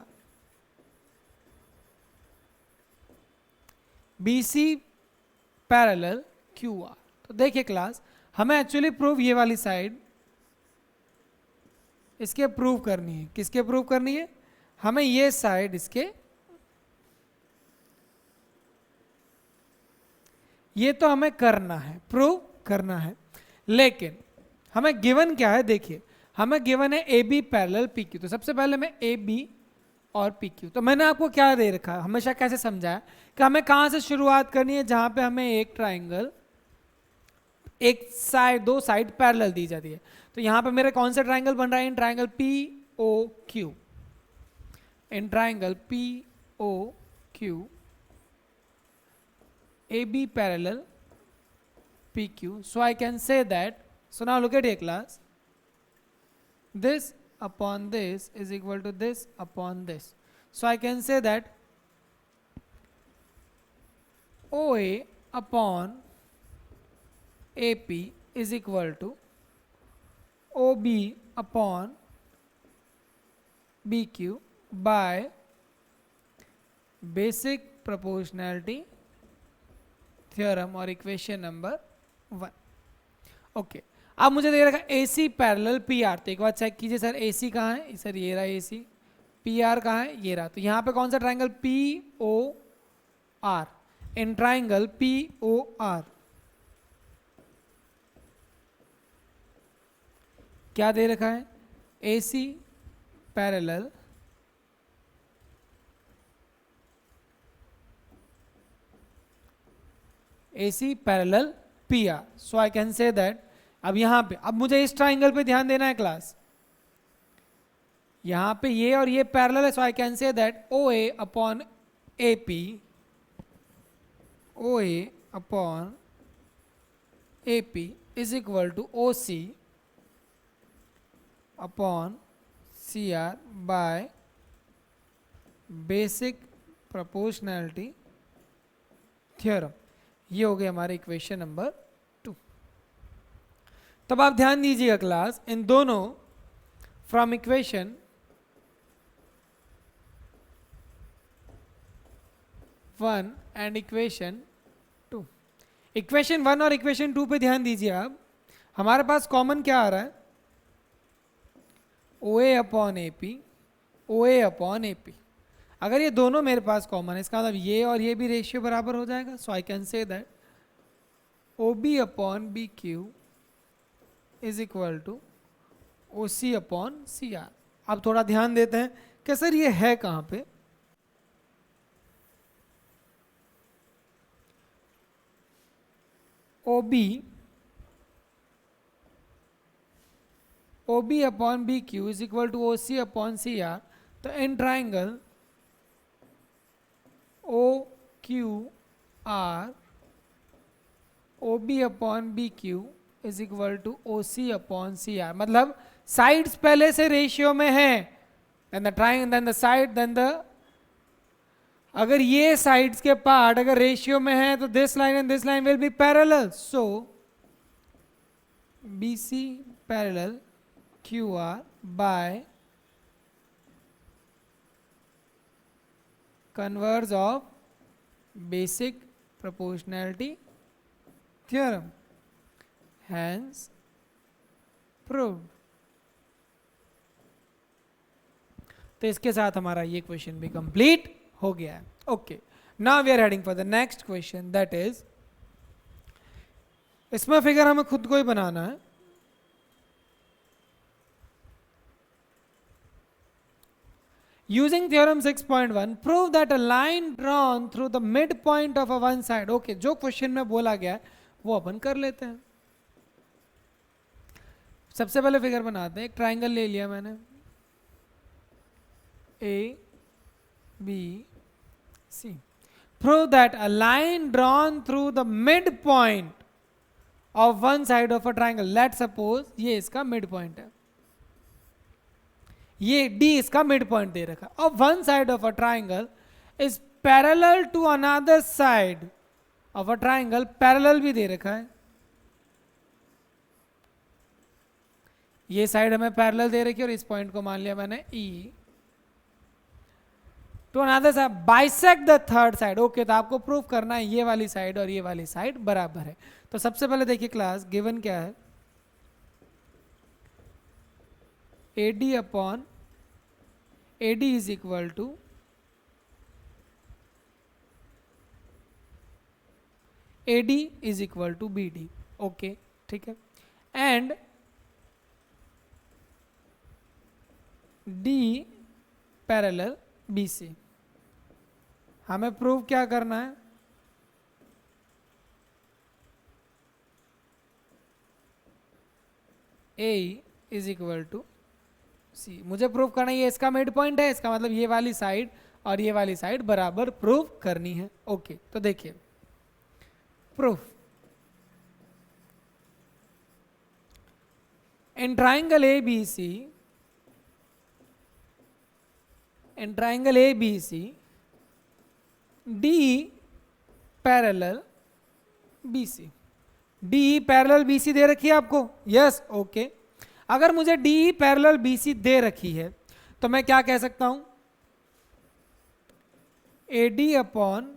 BC parallel QR। तो देखिए क्लास, हमें एक्चुअली प्रूव ये वाली साइड इसके प्रूव करनी है। किसके प्रूव करनी है? हमें ये साइड इसके, ये तो हमें करना है, प्रूव करना है, लेकिन हमें गिवन क्या है? देखिए हमें गिवन है A B parallel P Q. तो सबसे पहले मैं ए बी और पी क्यू, तो मैंने आपको क्या दे रखा है, हमेशा कैसे समझाया कि हमें कहाँ से शुरुआत करनी है? जहाँ पे हमें एक ट्राइंगल, एक साइड, दो साइड पैरेलल दी जाती है। तो यहाँ पे मेरे कौन सा ट्राइंगल बन रहा है? In triangle P O Q, in triangle P O Q, A B parallel P Q. So I can say that, so now look at here class, this upon this is equal to this upon this. So I can say that OA upon AP is equal to OB upon BQ by basic proportionality theorem और equation number 1. Okay, अब मुझे दे रखा ए C parallel P R. तो एक बार check कीजिए sir, ए सी कहाँ है sir, ये रहा ए सी. पी आर कहाँ है, ये रहा. तो यहाँ पे कौन सा triangle, P O R. In triangle P O R क्या दे रखा है, A C parallel AC parallel PR. So I can say that, अब यहाँ पे, अब मुझे इस ट्राइंगल पे ध्यान देना है क्लास. यहाँ पे ये और ये पैरेलल है. So I can say that OA upon AP, OA upon AP is equal to OC upon CR by basic proportionality theorem. ये हो गया हमारे इक्वेशन नंबर 2. तब आप ध्यान दीजिएगा क्लास, इन दोनों from equation 1 and equation 2, equation 1 और इक्वेशन 2 पे ध्यान दीजिए आप. हमारे पास कॉमन क्या आ रहा है, OA upon AP, OA upon AP. अगर ये दोनों मेरे पास कॉमन है, इसका मतलब ये और ये भी रेशियो बराबर हो जाएगा. So I can say that OB upon BQ is equal to OC upon CR. अब थोड़ा ध्यान देते हैं कि सर ये है कहाँ पे. OB upon BQ is equal to OC upon CR. तो in triangle OQR OB upon BQ is equal to OC upon CR. मतलब साइड्स पहले से रेशियो में है, then the triangle, then the side, then the, अगर ये sides के part अगर रेशियो में है तो this line and this line will be parallel. So BC parallel QR by converse of basic proportionality theorem, hence proved. तो इसके साथ हमारा ये क्वेश्चन भी कंप्लीट हो गया है. Okay, now we are heading for the next question, that is, इसमें फिगर हमें खुद को ही बनाना है. Using theorem 6.1, prove that a line drawn through the midpoint of a one side. Okay, जो क्वेश्चन में बोला गया है वो अपन कर लेते हैं. सबसे पहले फिगर बनाते हैं. एक ट्राइंगल ले लिया मैंने, A B C. Prove that a line drawn through the midpoint of one side of a triangle. Let's suppose ये इसका midpoint है, ये D इसका मिड पॉइंट दे रखा. और one side of a triangle is parallel to another side of a triangle. Parallel भी दे रखा है, ये साइड हमें पैरेलल दे रखी है और इस पॉइंट को मान लिया मैंने E. To another side bisect the third side. Okay, तो आपको प्रूफ करना है ये वाली साइड और ये वाली साइड बराबर है. तो सबसे पहले देखिए क्लास, गिवन क्या है, AD upon AD is equal to AD is equal to BD. Okay, ठीक है. And D parallel BC. हमें प्रूव क्या करना है, A is equal to C. मुझे प्रूव करना है ये इसका मिड पॉइंट है, इसका मतलब ये वाली साइड और ये वाली साइड बराबर प्रूव करनी है। ओके, तो देखिए proof. In triangle A B C D parallel B C, D parallel B C दे रखी है आपको, यस ओके। अगर मुझे डी पैरेलल बी सी दे रखी है तो मैं क्या कह सकता हूं, A D upon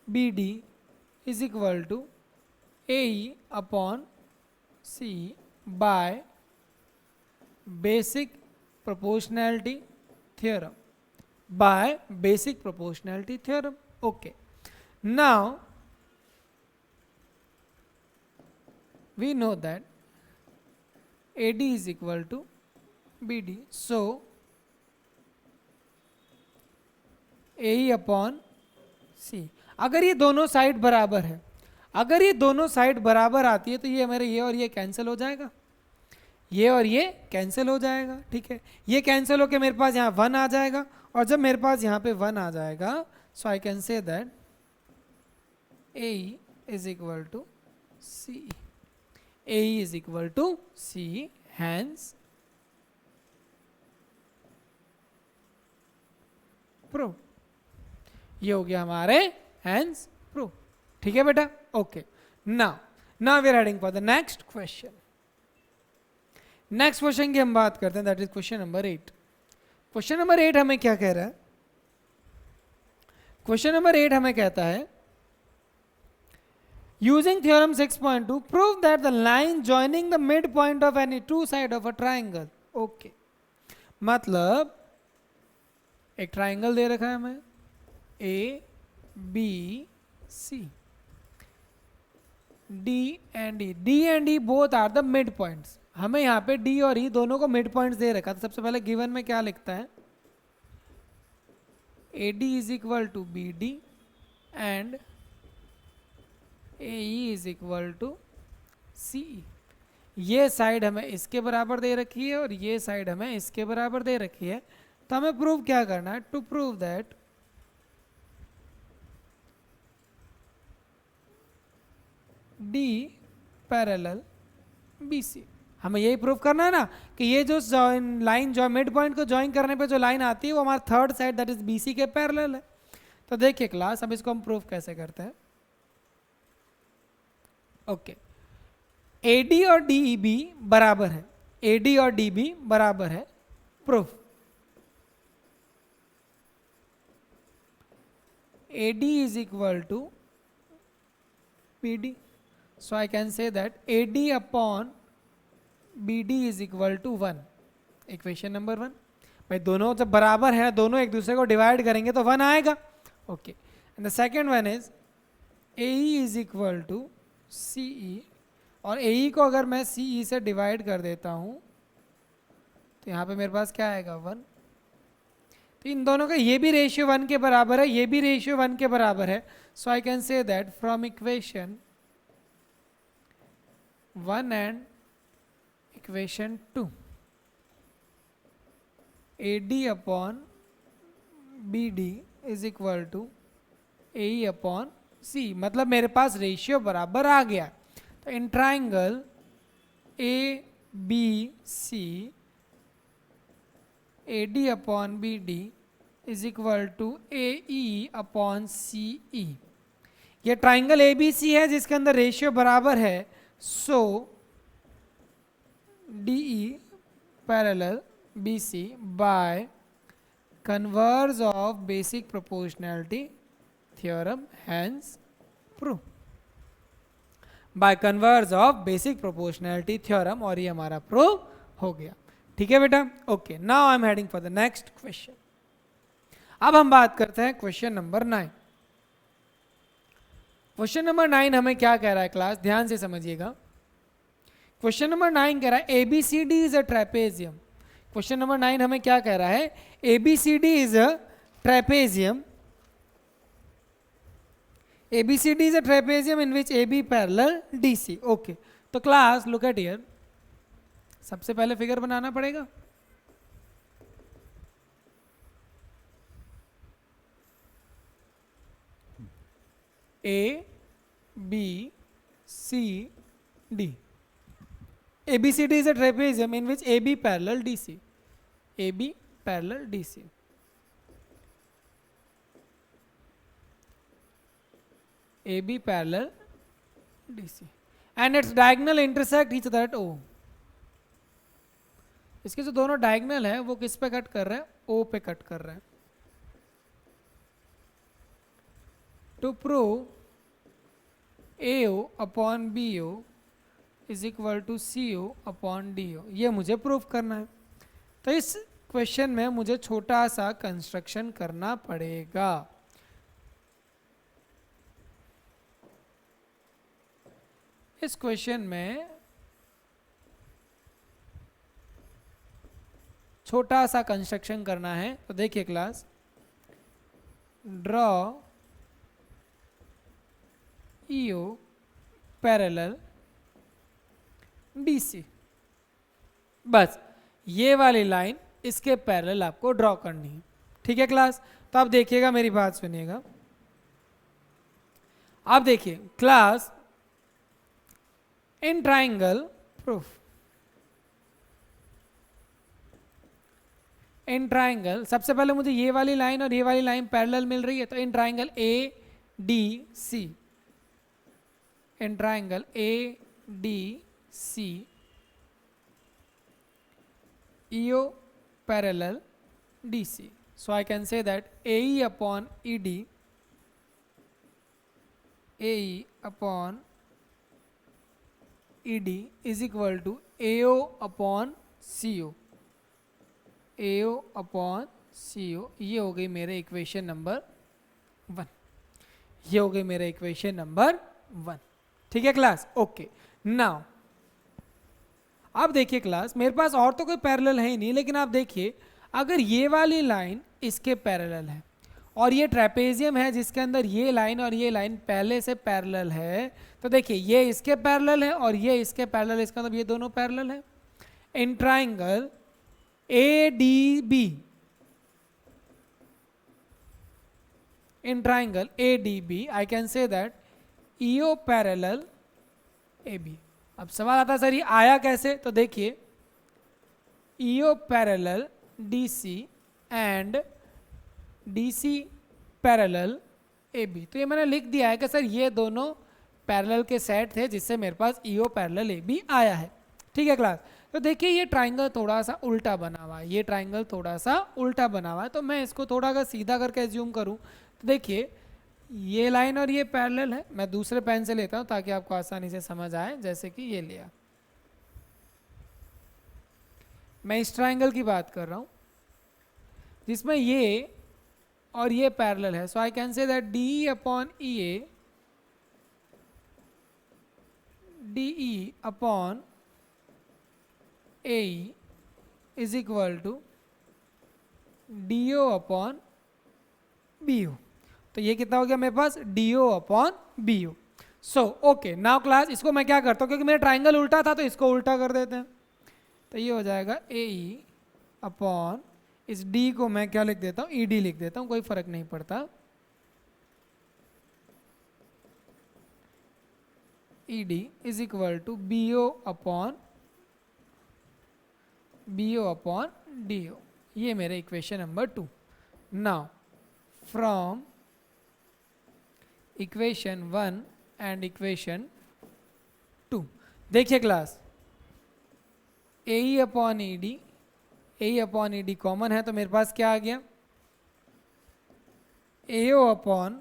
B D is equal to A upon C by basic proportionality theorem, by basic proportionality theorem. Okay, now we know that AD is equal to BD, so AE upon C। अगर ये दोनों side बराबर है, अगर ये दोनों side बराबर आती है तो ये मेरे ये और ये कैंसिल हो जाएगा, ये और ये कैंसिल हो जाएगा, ठीक है। ये कैंसिल होके मेरे पास यहाँ 1 आ जाएगा, और जब मेरे पास यहाँ पे 1 आ जाएगा, so I can say that AE is equal to CE, AE is equal to CE, hence prove. ये हो गया हमारे hence प्रूव, ठीक है बेटा। Okay, now we are heading for the next question. Next question की हम बात करते हैं, that is question number 8। Question number 8 हमें क्या कह रहा है, क्वेश्चन नंबर 8 हमें कहता है using theorem 6.2 prove that the line joining the midpoint of any two side of a triangle। Okay, मतलब एक ट्राइंगल दे रखा है हमें A B C, D and E both are the mid points. हमें यहाँ पे डी और ई दोनों को मिड पॉइंट्स दे रखा। तो सबसे पहले गिवन में क्या लिखता है, A D is equal to B D and AE is equal to CE। ये साइड हमें इसके बराबर दे रखी है और ये साइड हमें इसके बराबर दे रखी है। तो हमें प्रूव क्या करना है, to prove that D parallel BC। हमें यही प्रूव करना है ना कि ये जो लाइन जो मिड पॉइंट को ज्वाइन करने पे जो लाइन आती है वो हमारा third side that is BC के पैरेलल है। तो देखिए क्लास, अब इसको हम प्रूव कैसे करते हैं। ओके, AD और DEB बराबर है, AD और DB बराबर है, proof. AD is equal to BD, so I can say that AD upon BD is equal to 1। Equation number 1। भाई दोनों जब बराबर हैं, दोनों एक दूसरे को डिवाइड करेंगे तो 1 आएगा। Okay, and the second one is AE is equal to CE, और AE को अगर मैं CE से डिवाइड कर देता हूं तो यहाँ पे मेरे पास क्या आएगा, 1। तो इन दोनों का ये भी रेशियो 1 के बराबर है, ये भी रेशियो 1 के बराबर है। So I can say that from equation 1 and equation 2 AD upon BD is equal to AE upon C, मतलब मेरे पास रेशियो बराबर आ गया। तो in triangle ABC AD upon BD is equal to AE upon CE। ये triangle ABC है जिसके अंदर रेशियो बराबर है, so DE parallel BC by converse of basic proportionality theorem, hence prove by converge of basic proportionality theorem। और ये हमारा prove हो गया, ठीक है बेटा। Okay, now I am heading for the next question. अब हम बात करते हैं क्वेश्चन नंबर 9। क्वेश्चन नंबर 9 हमें क्या कह रहा है क्लास, ध्यान से समझिएगा। क्वेश्चन नंबर 9 कह रहा है ABCD is a trapezium. Question number 9 हमें क्या कह रहा है, ABCD is a trapezium, ABCD is a trapezium in which AB parallel DC। Okay, तो क्लास लुक एट हियर, सबसे पहले फिगर बनाना पड़ेगा। A B C D. ABCD is a trapezium in which AB parallel DC. AB parallel DC. AB parallel DC. And its diagonal intersect each other at O. इसके जो दोनों diagonal है वो किस पे कट कर रहे हैं? O पे कट कर रहे हैं. To prove AO upon BO is equal to CO upon DO, ये मुझे प्रूव करना है. तो इस क्वेश्चन में मुझे छोटा सा कंस्ट्रक्शन करना पड़ेगा. इस क्वेश्चन में छोटा सा कंस्ट्रक्शन करना है. तो देखिए class, draw EO parallel DC. बस ये वाली लाइन इसके पैरेलल आपको ड्रॉ करनी है. ठीक है क्लास. तो आप देखिएगा, मेरी बात सुनिएगा. आप देखिए class, in triangle proof, in triangle सबसे पहले मुझे ये वाली लाइन और ये वाली लाइन पैरेलल मिल रही है. तो in triangle ADC, in triangle ADC EO parallel DC. So I can say that AE upon ED, AE upon ED is equal to AO upon CO, AO upon CO. ये हो गई मेरे equation number 1. ये हो गई मेरे equation number 1. ठीक है क्लास. ओके. नाउ आप देखिए क्लास, मेरे पास और तो कोई पैरेलल है ही नहीं, लेकिन आप देखिए अगर ये वाली लाइन इसके पैरेलल है और ये ट्रेपेजियम है जिसके अंदर ये लाइन और ये लाइन पहले से पैरेलल है, तो देखिए ये इसके पैरेलल है और ये इसके पैरेलल है, इसका मतलब ये दोनों पैरेलल है. In triangle ADB, in triangle ADB I can say that EO parallel AB. अब सवाल आता है सर ये आया कैसे? तो देखिए EO parallel DC and DC parallel AB. तो ये मैंने लिख दिया है कि सर ये दोनों पैरेलल के सेट थे जिससे मेरे पास EO parallel AB आया है. ठीक है क्लास. तो देखिए ये ट्राइंगल थोड़ा सा उल्टा बना हुआ है, ये ट्राइंगल थोड़ा सा उल्टा बना हुआ है. तो मैं इसको थोड़ा अगर सीधा करके एज्यूम करूं तो देखिए ये लाइन और ये पैरेलल है. मैं दूसरे पेन से लेता हूं ताकि आपको आसानी से समझ आए. जैसे कि ये लिया, मैं इस ट्राइंगल की बात कर रहा हूं जिसमें ये और ये पैरेलल है. So I can say that DE upon EA, DE upon AE is equal to DO upon BO. तो ये कितना हो गया मेरे पास? DO upon BO. So okay. Now class इसको मैं क्या करता हूँ, क्योंकि मेरा ट्राइंगल उल्टा था तो इसको उल्टा कर देते हैं. तो ये हो जाएगा AE अपॉन इस D को मैं क्या लिख देता हूँ? ED लिख देता हूँ, कोई फर्क नहीं पड़ता. ED is equal to BO upon DO. ये मेरे equation number 2. Now from equation 1 and equation 2 देखिए class, AE upon ED, AE upon ED common है तो मेरे पास क्या आ गया? AO upon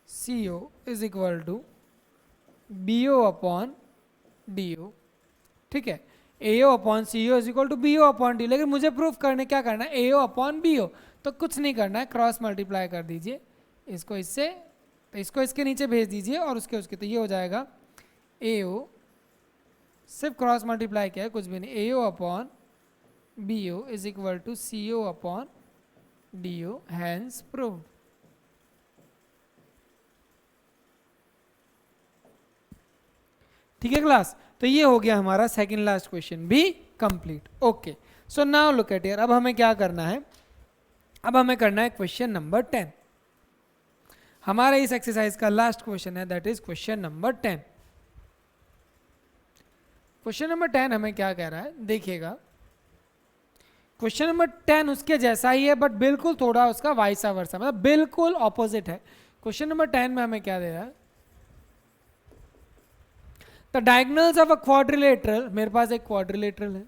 CO is equal to BO upon DO. ठीक है. AO upon CO is equal to BO upon D. लेकिन मुझे प्रूफ करने क्या करना है? AO upon BO. तो कुछ नहीं करना है, क्रॉस मल्टीप्लाई कर दीजिए इसको इससे, तो इसको इसके नीचे भेज दीजिए और उसके उसके. तो ये हो जाएगा AO, सिर्फ क्रॉस मल्टीप्लाई किया है, कुछ भी नहीं. AO upon BO is equal to CO upon DO. Hence proved. ठीक है क्लास. तो ये हो गया हमारा सेकंड लास्ट क्वेश्चन भी complete. Okay. So now look at here. अब हमें क्या करना है? अब हमें करना है क्वेश्चन नंबर 10. हमारा इस एक्सरसाइज का लास्ट क्वेश्चन है, that is question number 10। Question number 10 हमें क्या कह रहा है, देखिएगा। क्वेश्चन नंबर 10 उसके जैसा ही है, बट बिल्कुल थोड़ा उसका वाइसा वर्सा, मतलब बिल्कुल ऑपोजिट है। क्वेश्चन नंबर 10 में हमें क्या दे रहा है, the diagonals of a quadrilateral, मेरे पास एक क्वाड्रिलेटरल है,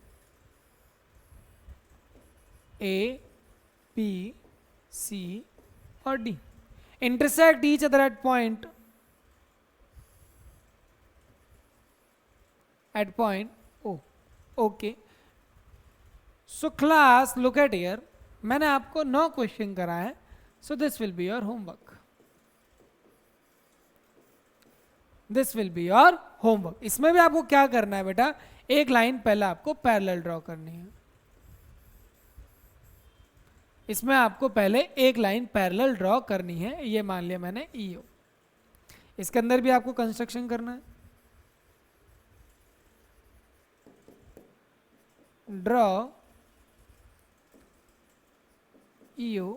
ए बी सी और D, intersect each other at point O. Okay. So class, look at here. मैंने आपको 9 क्वेश्चन करा है, so this will be your homework. This will be your homework. इसमें भी आपको क्या करना है बेटा, एक लाइन पहले आपको पैरेलल ड्रॉ करनी है। इसमें आपको पहले एक लाइन पैरेलल ड्रॉ करनी है, ये मान लिया मैंने ईओ। इसके अंदर भी आपको कंस्ट्रक्शन करना है, draw EO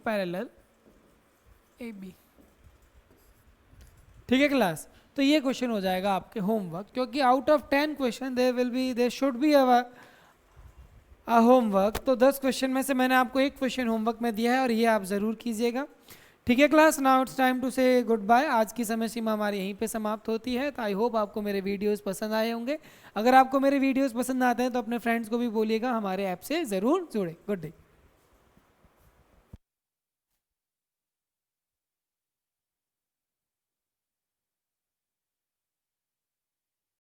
parallel A B. ठीक है क्लास, तो ये क्वेश्चन हो जाएगा आपके होमवर्क, क्योंकि out of 10 question there should be homework. तो 10 क्वेश्चन में से मैंने आपको एक क्वेश्चन होमवर्क में दिया है, और ये आप ज़रूर कीजिएगा। ठीक है class, now it's time to say goodbye. आज की समय सीमा हमारी यहीं पे समाप्त होती है। तो आई होप आपको मेरे वीडियोस पसंद आए होंगे। अगर आपको मेरे वीडियोस पसंद आते हैं तो अपने फ्रेंड्स को भी बोलिएगा हमारे ऐप से ज़रूर जुड़े। Good day.